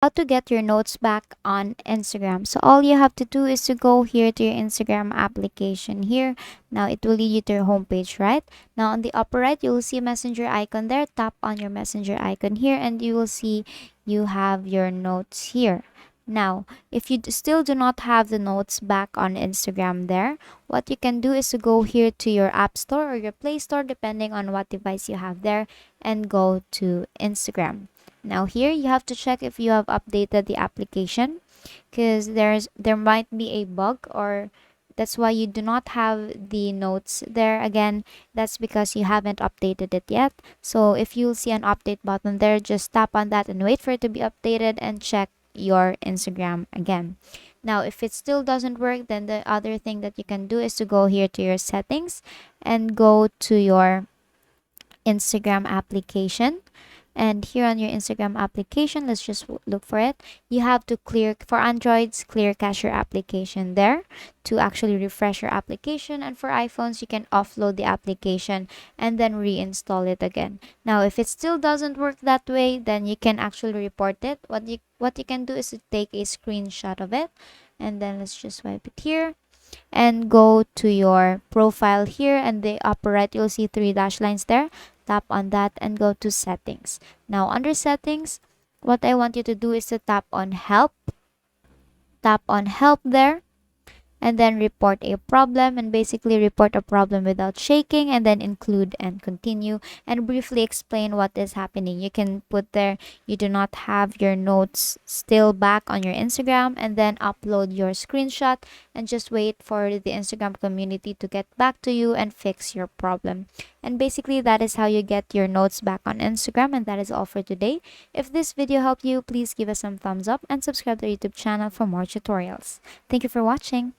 how to get your notes back on Instagram. So all you have to do is to go here to your Instagram application here. Now it will lead you to your homepage, right? Now on the upper right, you will see a messenger icon there. Tap on your messenger icon here and you will see you have your notes here. Now, if you still do not have the notes back on Instagram there, what you can do is to go here to your App Store or your Play Store, depending on what device you have there, and go to Instagram. Now here you have to check if you have updated the application, because there might be a bug, or that's why you do not have the notes there. Again, that's because you haven't updated it yet. So if you'll see an update button there, just tap on that and wait for it to be updated and check your Instagram again. Now if it still doesn't work, then the other thing that you can do is to go here to your settings and go to your Instagram application. And here on your Instagram application, let's just look for it. You have to clear, for Androids, clear cache your application there to actually refresh your application. And for iPhones, you can offload the application and then reinstall it again. Now if it still doesn't work that way, then you can actually report it. What you can do is to take a screenshot of it, and then let's just swipe it here and go to your profile here, and the upper right you'll see three dash lines there. Tap on that and go to settings. Now under settings, what I want you to do is to tap on help. Tap on help there, and then report a problem, and basically report a problem without shaking, and then include and continue, and briefly explain what is happening. You can put there you do not have your notes still back on your Instagram, and then upload your screenshot and just wait for the Instagram community to get back to you and fix your problem. And basically that is how you get your notes back on Instagram. And that is all for today. If this video helped you, please give us some thumbs up and subscribe to our YouTube channel for more tutorials. Thank you for watching.